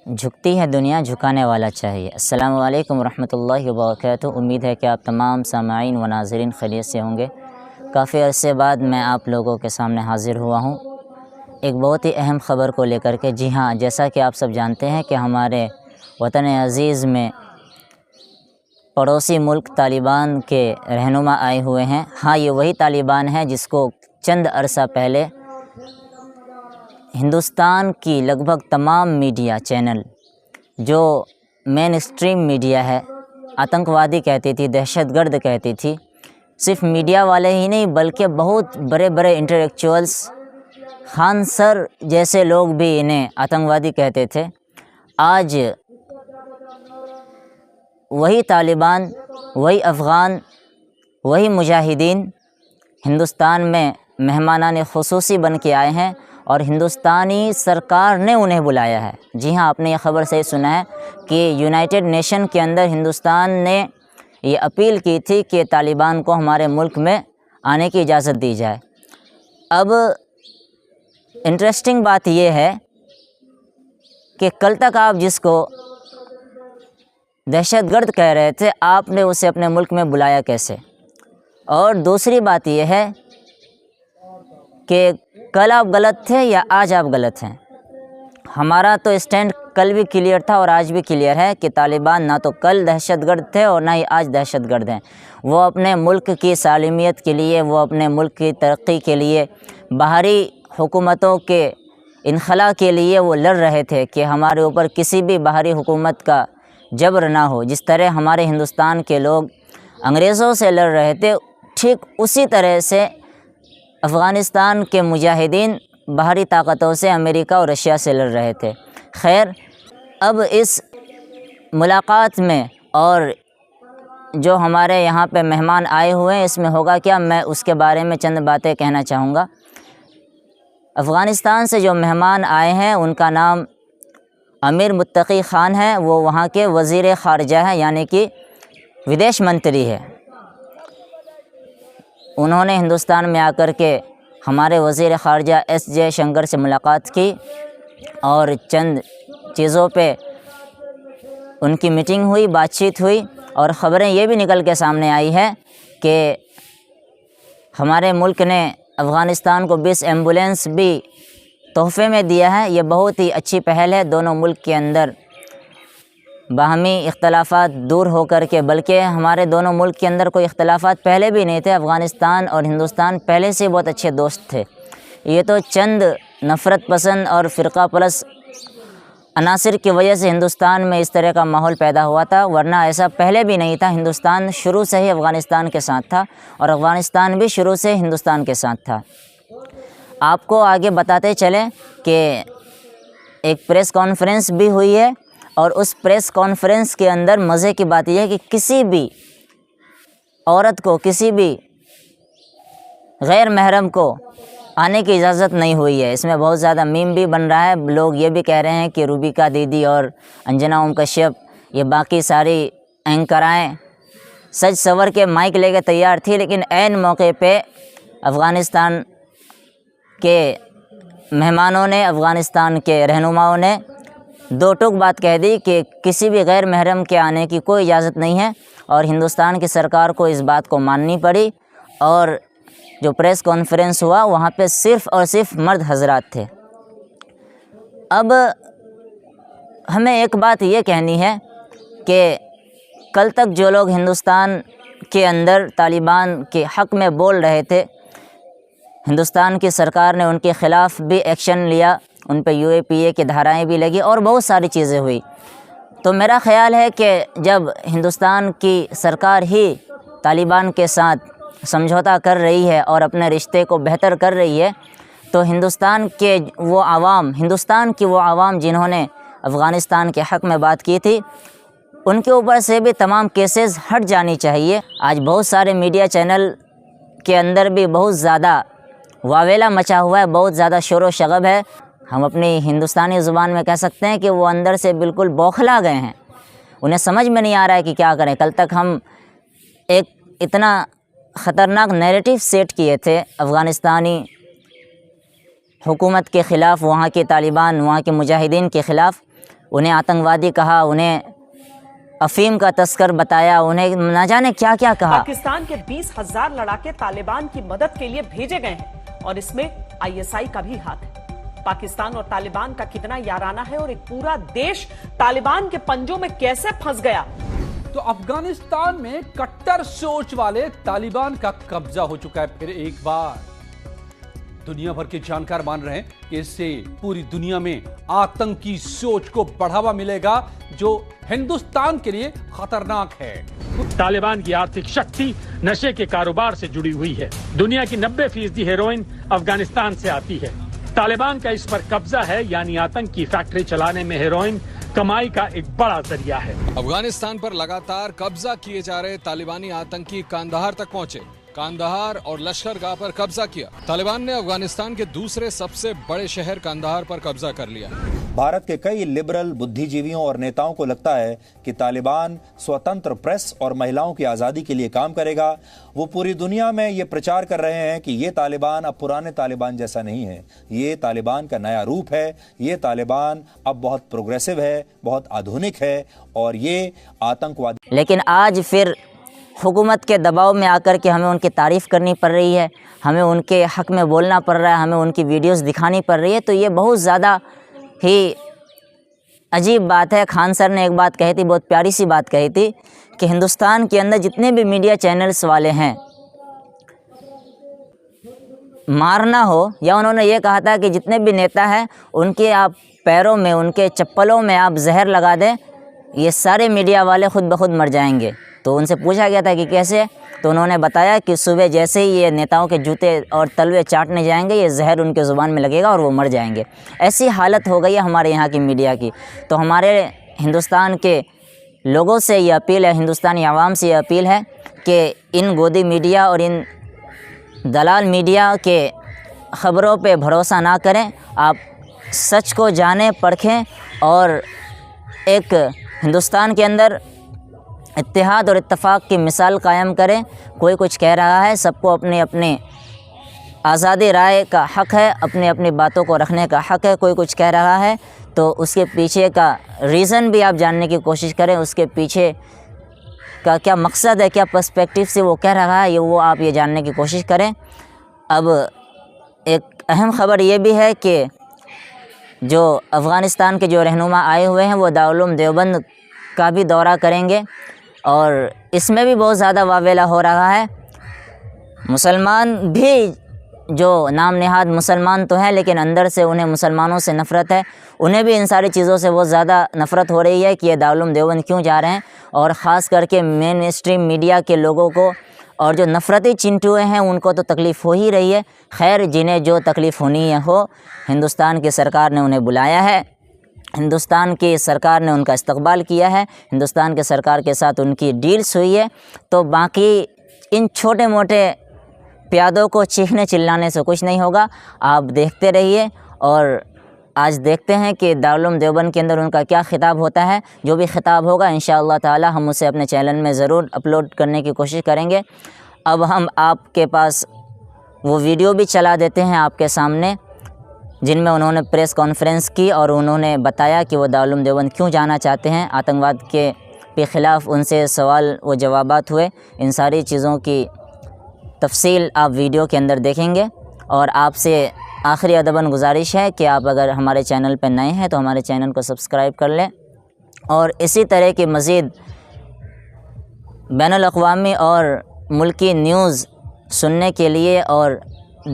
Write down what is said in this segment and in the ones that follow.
جھکتی ہے دنیا جھکانے والا چاہیے۔ السلام علیکم ورحمۃ اللہ وبرکاتہ۔ امید ہے کہ آپ تمام سامعین و ناظرین خیریت سے ہوں گے۔ کافی عرصے بعد میں آپ لوگوں کے سامنے حاضر ہوا ہوں ایک بہت ہی اہم خبر کو لے کر کے۔ جی ہاں، جیسا کہ آپ سب جانتے ہیں کہ ہمارے وطن عزیز میں پڑوسی ملک طالبان کے رہنما آئے ہوئے ہیں۔ ہاں، یہ وہی طالبان ہے جس کو چند عرصہ پہلے ہندوستان کی لگ بھگ تمام میڈیا چینل جو مین اسٹریم میڈیا ہے آتنکوادی کہتی تھی، دہشت گرد کہتی تھی۔ صرف میڈیا والے ہی نہیں بلکہ بہت بڑے بڑے انٹلیکچوئلس، خان سر جیسے لوگ بھی انہیں آتنکوادی کہتے تھے۔ آج وہی طالبان، وہی افغان، وہی مجاہدین ہندوستان میں مہمانان خصوصی بن کے آئے ہیں اور ہندوستانی سرکار نے انہیں بلایا ہے۔ جی ہاں، آپ نے یہ خبر صحیح سنا ہے کہ یونائٹڈ نیشن کے اندر ہندوستان نے یہ اپیل کی تھی کہ طالبان کو ہمارے ملک میں آنے کی اجازت دی جائے۔ اب انٹرسٹنگ بات یہ ہے کہ کل تک آپ جس کو دہشت گرد کہہ رہے تھے، آپ نے اسے اپنے ملک میں بلایا کیسے؟ اور دوسری بات یہ ہے کہ کل آپ غلط تھے یا آج آپ غلط ہیں؟ ہمارا تو اسٹینڈ کل بھی کلیئر تھا اور آج بھی کلیئر ہے کہ طالبان نہ تو کل دہشت گرد تھے اور نہ ہی آج دہشت گرد ہیں۔ وہ اپنے ملک کی سالمیت کے لیے، وہ اپنے ملک کی ترقی کے لیے، باہری حکومتوں کے انخلا کے لیے وہ لڑ رہے تھے کہ ہمارے اوپر کسی بھی باہری حکومت کا جبر نہ ہو۔ جس طرح ہمارے ہندوستان کے لوگ انگریزوں سے لڑ رہے تھے، ٹھیک اسی طرح سے افغانستان کے مجاہدین باہری طاقتوں سے، امریکہ اور رشیا سے لڑ رہے تھے۔ خیر، اب اس ملاقات میں اور جو ہمارے یہاں پہ مہمان آئے ہوئے ہیں اس میں ہوگا کیا، میں اس کے بارے میں چند باتیں کہنا چاہوں گا۔ افغانستان سے جو مہمان آئے ہیں ان کا نام امیر متقی خان ہے۔ وہ وہاں کے وزیر خارجہ ہیں، یعنی کہ ودیش منتری ہے۔ انہوں نے ہندوستان میں آ کر کے ہمارے وزیر خارجہ ایس جے شنکر سے ملاقات کی اور چند چیزوں پہ ان کی میٹنگ ہوئی، بات چیت ہوئی، اور خبریں یہ بھی نکل کے سامنے آئی ہے کہ ہمارے ملک نے افغانستان کو 20 ایمبولینس بھی تحفے میں دیا ہے۔ یہ بہت ہی اچھی پہل ہے۔ دونوں ملک کے اندر باہمی اختلافات دور ہو کر کے، بلکہ ہمارے دونوں ملک کے اندر کوئی اختلافات پہلے بھی نہیں تھے۔ افغانستان اور ہندوستان پہلے سے بہت اچھے دوست تھے۔ یہ تو چند نفرت پسند اور فرقہ پرست عناصر کی وجہ سے ہندوستان میں اس طرح کا ماحول پیدا ہوا تھا، ورنہ ایسا پہلے بھی نہیں تھا۔ ہندوستان شروع سے ہی افغانستان کے ساتھ تھا اور افغانستان بھی شروع سے ہندوستان کے ساتھ تھا۔ آپ کو آگے بتاتے چلیں کہ ایک پریس کانفرنس بھی ہوئی ہے، اور اس پریس کانفرنس کے اندر مزے کی بات یہ ہے کہ کسی بھی عورت کو، کسی بھی غیر محرم کو آنے کی اجازت نہیں ہوئی ہے۔ اس میں بہت زیادہ میم بھی بن رہا ہے۔ لوگ یہ بھی کہہ رہے ہیں کہ روبیکا دیدی اور انجنا اوم کشیپ، یہ باقی ساری اینکرائیں سج سور کے مائک لے کے تیار تھی، لیکن عین موقع پہ افغانستان کے مہمانوں نے، افغانستان کے رہنماؤں نے دو ٹوک بات کہہ دی کہ کسی بھی غیر محرم کے آنے کی کوئی اجازت نہیں ہے، اور ہندوستان کی سرکار کو اس بات کو ماننی پڑی۔ اور جو پریس کانفرنس ہوا وہاں پہ صرف اور صرف مرد حضرات تھے۔ اب ہمیں ایک بات یہ کہنی ہے کہ کل تک جو لوگ ہندوستان کے اندر طالبان کے حق میں بول رہے تھے، ہندوستان کی سرکار نے ان کے خلاف بھی ایکشن لیا، ان پہ UAPA کی دھارائیں بھی لگی اور بہت ساری چیزیں ہوئی۔ تو میرا خیال ہے کہ جب ہندوستان کی سرکار ہی طالبان کے ساتھ سمجھوتا کر رہی ہے اور اپنے رشتے کو بہتر کر رہی ہے، تو ہندوستان کی وہ عوام جنہوں نے افغانستان کے حق میں بات کی تھی، ان کے اوپر سے بھی تمام کیسز ہٹ جانی چاہیے۔ آج بہت سارے میڈیا چینل کے اندر بھی بہت زیادہ واویلا مچا ہوا ہے، بہت زیادہ شور و شغب ہے۔ ہم اپنی ہندوستانی زبان میں کہہ سکتے ہیں کہ وہ اندر سے بالکل بوکھلا گئے ہیں، انہیں سمجھ میں نہیں آ رہا ہے کہ کیا کریں۔ کل تک ہم ایک اتنا خطرناک نیریٹو سیٹ کیے تھے افغانستانی حکومت کے خلاف، وہاں کے طالبان، وہاں کے مجاہدین کے خلاف، انہیں آتنکوادی کہا، انہیں افیم کا تسکر بتایا، انہیں نہ جانے کیا کیا کہا۔ پاکستان کے 20,000 لڑاکے طالبان کی مدد کے لیے بھیجے گئے ہیں اور اس میں ISI کا بھی ہاتھ ہے۔ پاکستان اور طالبان کا کتنا یارانہ ہے اور ایک پورا دیش طالبان کے پنجوں میں کیسے پھنس گیا۔ تو افغانستان میں کٹر سوچ والے طالبان کا قبضہ ہو چکا ہے پھر ایک بار۔ دنیا بھر کے جانکار مان رہے ہیں کہ اس سے پوری دنیا میں آتنکی سوچ کو بڑھاوا ملے گا جو ہندوستان کے لیے خطرناک ہے۔ طالبان کی آرتھک شکتی نشے کے کاروبار سے جڑی ہوئی ہے۔ دنیا کی 90% ہیروئن افغانستان سے آتی ہے۔ طالبان کا اس پر قبضہ ہے، یعنی آتنک کی فیکٹری چلانے میں ہیروئن کمائی کا ایک بڑا ذریعہ ہے۔ افغانستان پر لگاتار قبضہ کیے جا رہے طالبانی آتنکی کاندہار تک پہنچے۔ کاندہار اور لشکر گاہ پر قبضہ کیا۔ طالبان نے افغانستان کے دوسرے سب سے بڑے شہر کاندہار پر قبضہ کر لیا۔ بھارت کے کئی لبرل بدھی جیویوں اور نیتاؤں کو لگتا ہے کہ طالبان سوتنتر پریس اور مہیلاؤں کی آزادی کے لیے کام کرے گا۔ وہ پوری دنیا میں یہ پرچار کر رہے ہیں کہ یہ طالبان اب پرانے طالبان جیسا نہیں ہے، یہ طالبان کا نیا روپ ہے، یہ طالبان اب بہت پروگریسو ہے، بہت آدھونک ہے اور یہ آتنکوادی۔ لیکن آج پھر حکومت کے دباؤ میں آ کر کے ہمیں ان کی تعریف کرنی پڑ رہی ہے، ہمیں ان کے حق میں بولنا پڑ رہا ہے، ہمیں ان کی ویڈیوز دکھانی پڑ رہی ہے، تو یہ بہت زیادہ ہی عجیب بات ہے۔ خان سر نے ایک بات کہی تھی، بہت پیاری سی بات کہی تھی کہ ہندوستان کے اندر جتنے بھی میڈیا چینلز والے ہیں، مارنا ہو، یا انہوں نے یہ کہا تھا کہ جتنے بھی نیتا ہیں ان کے آپ پیروں میں، ان کے چپلوں میں آپ زہر لگا دیں، یہ سارے میڈیا والے خود بخود مر جائیں گے۔ تو ان سے پوچھا گیا تھا کہ کیسے، تو انہوں نے بتایا کہ صبح جیسے ہی یہ نیتاؤں کے جوتے اور تلوے چاٹنے جائیں گے، یہ زہر ان کے زبان میں لگے گا اور وہ مر جائیں گے۔ ایسی حالت ہو گئی ہے ہمارے یہاں کی میڈیا کی۔ تو ہمارے ہندوستان کے لوگوں سے یہ اپیل ہے، ہندوستانی عوام سے یہ اپیل ہے کہ ان گودی میڈیا اور ان دلال میڈیا کے خبروں پہ بھروسہ نہ کریں، آپ سچ کو جانیں، پرکھیں اور ایک ہندوستان کے اندر اتحاد اور اتفاق کی مثال قائم کریں۔ کوئی کچھ کہہ رہا ہے، سب کو اپنی اپنی آزادی رائے کا حق ہے، اپنی اپنی باتوں کو رکھنے کا حق ہے۔ کوئی کچھ کہہ رہا ہے تو اس کے پیچھے کا ریزن بھی آپ جاننے کی کوشش کریں، اس کے پیچھے کا کیا مقصد ہے، کیا پرسپیکٹیو سے وہ کہہ رہا ہے، وہ آپ یہ جاننے کی کوشش کریں۔ اب ایک اہم خبر یہ بھی ہے کہ جو افغانستان کے جو رہنما آئے ہوئے ہیں وہ دارالعلوم دیوبند کا بھی دورہ کریں گے، اور اس میں بھی بہت زیادہ واویلا ہو رہا ہے۔ مسلمان بھی جو نام نہاد مسلمان تو ہیں، لیکن اندر سے انہیں مسلمانوں سے نفرت ہے، انہیں بھی ان ساری چیزوں سے بہت زیادہ نفرت ہو رہی ہے کہ یہ دارالعلوم دیوبند کیوں جا رہے ہیں، اور خاص کر کے مین اسٹریم میڈیا کے لوگوں کو اور جو نفرتی چنٹوئے ہیں ان کو تو تکلیف ہو ہی رہی ہے۔ خیر، جنہیں جو تکلیف ہونی ہے ہو، ہندوستان کی سرکار نے انہیں بلایا ہے، ہندوستان کی سرکار نے ان کا استقبال کیا ہے، ہندوستان کے سرکار کے ساتھ ان کی ڈیلز ہوئی ہے، تو باقی ان چھوٹے موٹے پیادوں کو چیخنے چلانے سے کچھ نہیں ہوگا۔ آپ دیکھتے رہیے، اور آج دیکھتے ہیں کہ دارالعلوم دیوبند کے اندر ان کا کیا خطاب ہوتا ہے۔ جو بھی خطاب ہوگا انشاءاللہ تعالی ہم اسے اپنے چینل میں ضرور اپلوڈ کرنے کی کوشش کریں گے۔ اب ہم آپ کے پاس وہ ویڈیو بھی چلا دیتے ہیں آپ کے سامنے، جن میں انہوں نے پریس کانفرنس کی اور انہوں نے بتایا کہ وہ دارالعلوم دیوبند کیوں جانا چاہتے ہیں۔ آتنکواد کے خلاف ان سے سوال و جوابات ہوئے، ان ساری چیزوں کی تفصیل آپ ویڈیو کے اندر دیکھیں گے۔ اور آپ سے آخری ادباً گزارش ہے کہ آپ اگر ہمارے چینل پہ نئے ہیں تو ہمارے چینل کو سبسکرائب کر لیں، اور اسی طرح کی مزید بین الاقوامی اور ملکی نیوز سننے کے لیے اور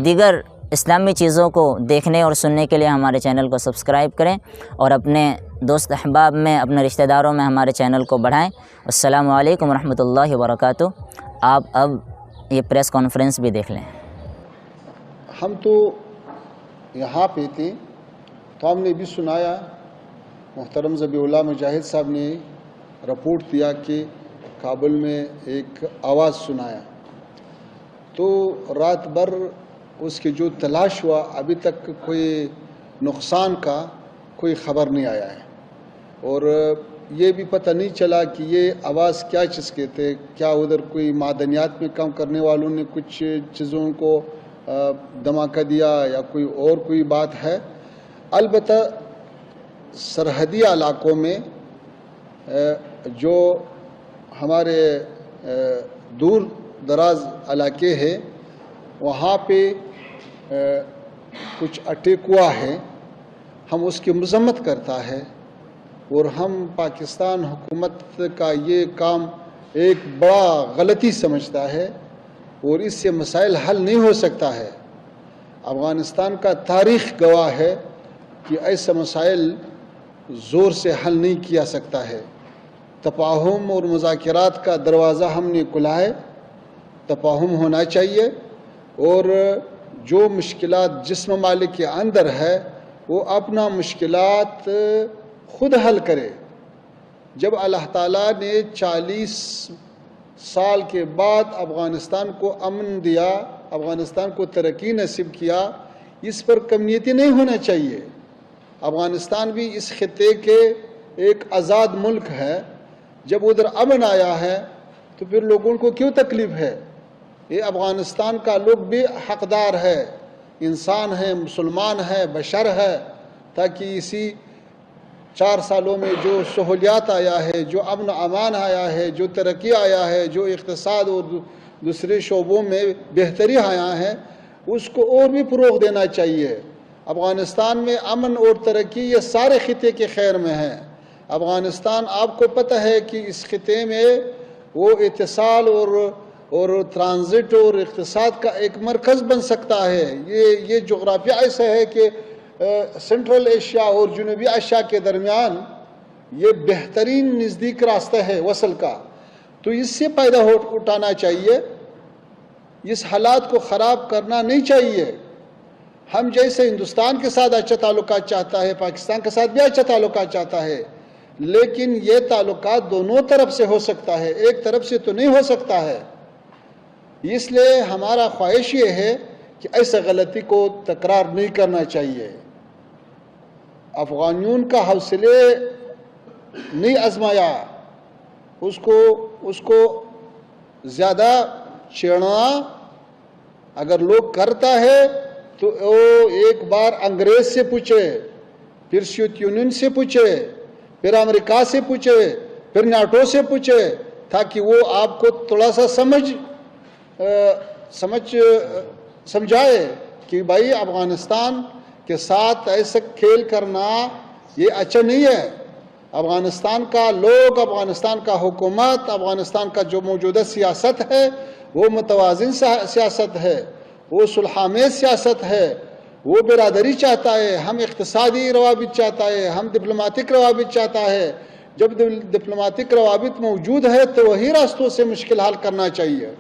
دیگر اسلامی چیزوں کو دیکھنے اور سننے کے لیے ہمارے چینل کو سبسکرائب کریں، اور اپنے دوست احباب میں، اپنے رشتہ داروں میں ہمارے چینل کو بڑھائیں۔ السلام علیکم ورحمۃ اللہ وبرکاتہ۔ آپ اب یہ پریس کانفرنس بھی دیکھ لیں۔ ہم تو یہاں پہ تھے تو ہم نے بھی سنایا، محترم ذبیح اللہ مجاہد صاحب نے رپورٹ دیا کہ کابل میں ایک آواز سنایا، تو رات بھر اس کے جو تلاش ہوا، ابھی تک کوئی نقصان کا کوئی خبر نہیں آیا ہے، اور یہ بھی پتہ نہیں چلا کہ یہ آواز کیا چیز کے تھے، کیا ادھر کوئی معدنیات میں کام کرنے والوں نے کچھ چیزوں کو دھماکہ دیا یا کوئی اور کوئی بات ہے۔ البتہ سرحدی علاقوں میں جو ہمارے دور دراز علاقے ہیں وہاں پہ کچھ اٹیک ہوا ہے، ہم اس کی مذمت کرتا ہے اور ہم پاکستان حکومت کا یہ کام ایک بڑا غلطی سمجھتا ہے اور اس سے مسائل حل نہیں ہو سکتا ہے۔ افغانستان کا تاریخ گواہ ہے کہ ایسے مسائل زور سے حل نہیں کیا سکتا ہے۔ تفاہم اور مذاکرات کا دروازہ ہم نے کھلا ہے، تفاہم ہونا چاہیے، اور جو مشکلات جس ممالک کے اندر ہے وہ اپنا مشکلات خود حل کرے۔ جب اللہ تعالیٰ نے 40 سال کے بعد افغانستان کو امن دیا، افغانستان کو ترقی نصیب کیا، اس پر کمیونٹی نہیں ہونا چاہیے۔ افغانستان بھی اس خطے کے ایک آزاد ملک ہے، جب ادھر امن آیا ہے تو پھر لوگوں کو کیوں تکلیف ہے؟ یہ افغانستان کا لوگ بھی حقدار ہے، انسان ہے، مسلمان ہے، بشر ہے، تاکہ اسی 4 سالوں میں جو سہولیات آیا ہے، جو امن و امان آیا ہے، جو ترقی آیا ہے، جو اقتصاد اور دوسرے شعبوں میں بہتری آیا ہے، اس کو اور بھی فروغ دینا چاہیے۔ افغانستان میں امن اور ترقی یہ سارے خطے کے خیر میں ہے۔ افغانستان آپ کو پتہ ہے کہ اس خطے میں وہ اتصال اور ٹرانزٹ اور اقتصاد کا ایک مرکز بن سکتا ہے۔ یہ جغرافیہ ایسا ہے کہ سنٹرل ایشیا اور جنوبی ایشیا کے درمیان یہ بہترین نزدیک راستہ ہے وصل کا، تو اس سے پیدا اٹھانا چاہیے، اس حالات کو خراب کرنا نہیں چاہیے۔ ہم جیسے ہندوستان کے ساتھ اچھا تعلقات چاہتا ہے، پاکستان کے ساتھ بھی اچھا تعلقات چاہتا ہے، لیکن یہ تعلقات دونوں طرف سے ہو سکتا ہے، ایک طرف سے تو نہیں ہو سکتا ہے۔ اس لیے ہمارا خواہش یہ ہے کہ ایسے غلطی کو تکرار نہیں کرنا چاہیے۔ افغانیوں کا حوصلے نہیں آزمایا، اس کو زیادہ چھیڑنا اگر لوگ کرتا ہے تو وہ ایک بار انگریز سے پوچھے، پھر سوویت یونین سے پوچھے، پھر امریکہ سے پوچھے، پھر نیٹو سے پوچھے، تاکہ وہ آپ کو تھوڑا سا سمجھائے کہ بھائی افغانستان کے ساتھ ایسا کھیل کرنا یہ اچھا نہیں ہے۔ افغانستان کا لوگ، افغانستان کا حکومت، افغانستان کا جو موجودہ سیاست ہے وہ متوازن سیاست ہے، وہ صلح آمیز سیاست ہے، وہ برادری چاہتا ہے، ہم اقتصادی روابط چاہتا ہے، ہم ڈپلومیٹک روابط چاہتا ہے۔ جب ڈپلومیٹک روابط موجود ہے تو وہی راستوں سے مشکل حل کرنا چاہیے۔